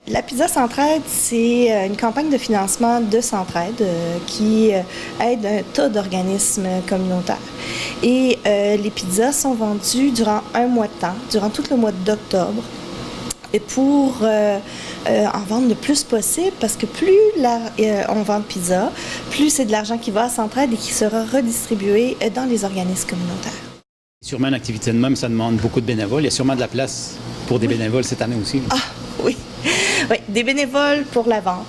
La Pizza Centraide, c'est une campagne de financement de Centraide qui aide un tas d'organismes communautaires. Et les pizzas sont vendues durant un mois de temps, durant tout le mois d'octobre, et pour en vendre le plus possible, parce que plus on vend de pizza, plus c'est de l'argent qui va à Centraide et qui sera redistribué dans les organismes communautaires. Sûrement une activité de même, ça demande beaucoup de bénévoles. Il y a sûrement de la place pour des bénévoles cette année aussi. Ah oui, oui, des bénévoles pour la vente,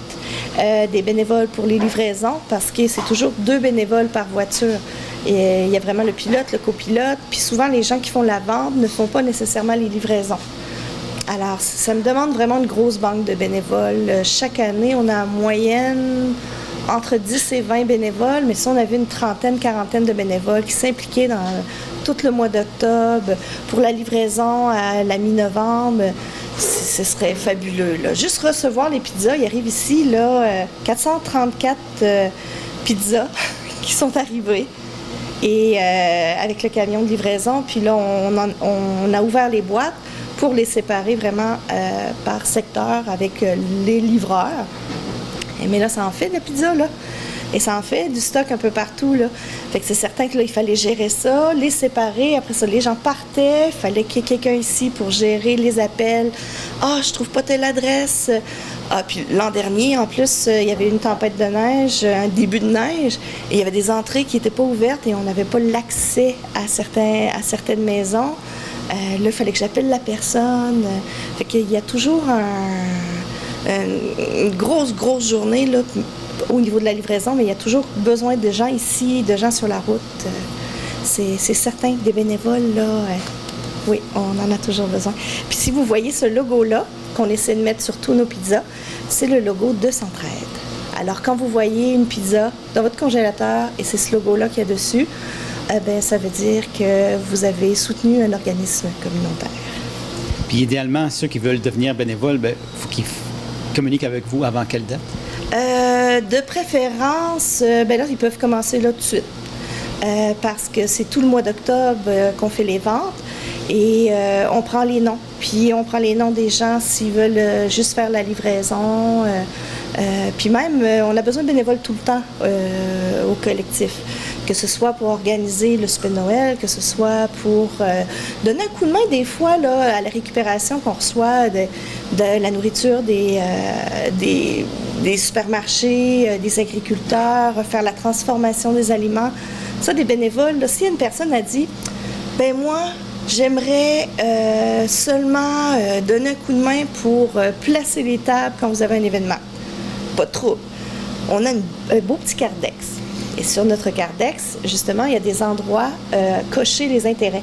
des bénévoles pour les livraisons, parce que c'est toujours 2 bénévoles par voiture. Et il y a vraiment le pilote, le copilote, puis souvent les gens qui font la vente ne font pas nécessairement les livraisons. Alors, ça me demande vraiment une grosse banque de bénévoles. Chaque année, on a en moyenne entre 10 et 20 bénévoles, mais si on avait une trentaine, quarantaine de bénévoles qui s'impliquaient dans tout le mois d'octobre pour la livraison à la mi-novembre, ce serait fabuleux, là. Juste recevoir les pizzas, il arrive ici, là, 434 pizzas qui sont arrivées. Et avec le camion de livraison, puis là, on a ouvert les boîtes pour les séparer vraiment par secteur avec les livreurs. Mais là, ça en fait de la pizza, là. Et ça en fait du stock un peu partout, là. Fait que c'est certain que là, il fallait gérer ça, les séparer. Après ça, les gens partaient. Il fallait qu'il y ait quelqu'un ici pour gérer les appels. « Ah, je trouve pas telle adresse. » Ah, puis l'an dernier, en plus, il y avait une tempête de neige, un début de neige. Et il y avait des entrées qui n'étaient pas ouvertes et on n'avait pas l'accès à certaines maisons. Là, il fallait que j'appelle la personne. Fait qu'il y a toujours une grosse journée là, au niveau de la livraison, mais il y a toujours besoin de gens ici, de gens sur la route. C'est certain que des bénévoles, là, oui, on en a toujours besoin. Puis si vous voyez ce logo-là, qu'on essaie de mettre sur tous nos pizzas, c'est le logo de Centraide. Alors quand vous voyez une pizza dans votre congélateur et c'est ce logo-là qu'il y a dessus, ça veut dire que vous avez soutenu un organisme communautaire. Puis idéalement, ceux qui veulent devenir bénévoles, il faut qu'ils communiquent avec vous avant quelle date? De préférence, là, ils peuvent commencer là tout de suite. Parce que c'est tout le mois d'octobre qu'on fait les ventes et on prend les noms. Puis on prend les noms des gens s'ils veulent juste faire la livraison. Puis même, on a besoin de bénévoles tout le temps au collectif. Que ce soit pour organiser le souper de Noël, que ce soit pour donner un coup de main des fois là, à la récupération qu'on reçoit de la nourriture des supermarchés, des agriculteurs, faire la transformation des aliments. Ça, des bénévoles, là, si une personne a dit « ben moi, j'aimerais seulement donner un coup de main pour placer les tables quand vous avez un événement. » Pas de trouble. On a un beau petit cardex. Et sur notre cardex, justement, il y a des endroits cochés les intérêts.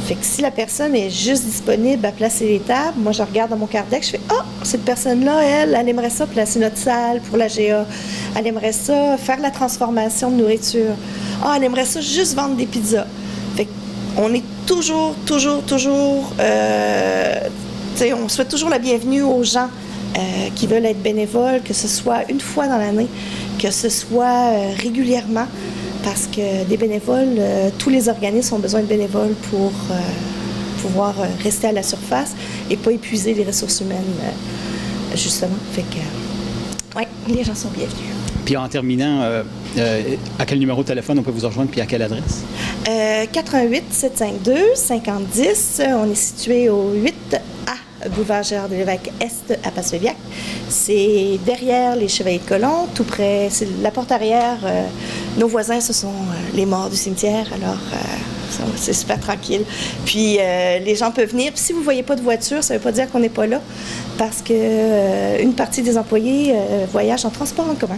Fait que si la personne est juste disponible à placer les tables, moi je regarde dans mon cardex, je fais « Ah, cette personne-là, elle aimerait ça placer notre salle pour la GA. Elle aimerait ça faire la transformation de nourriture. Ah, elle aimerait ça juste vendre des pizzas. » Fait qu'on est toujours, on souhaite toujours la bienvenue aux gens qui veulent être bénévoles, que ce soit une fois dans l'année, que ce soit régulièrement, parce que des bénévoles, tous les organismes ont besoin de bénévoles pour pouvoir rester à la surface et pas épuiser les ressources humaines, justement. Fait que, ouais, les gens sont bienvenus. Puis en terminant, à quel numéro de téléphone on peut vous rejoindre puis à quelle adresse? 88 752 5010. On est situé au 8A boulevard Gérard de l'Évêque Est à Passevillacq. C'est derrière les Chevaliers de Colomb, tout près, c'est la porte arrière. Nos voisins, ce sont les morts du cimetière, alors c'est super tranquille. Puis les gens peuvent venir. Puis si vous ne voyez pas de voiture, ça ne veut pas dire qu'on n'est pas là, parce qu'une partie des employés voyagent en transport en commun.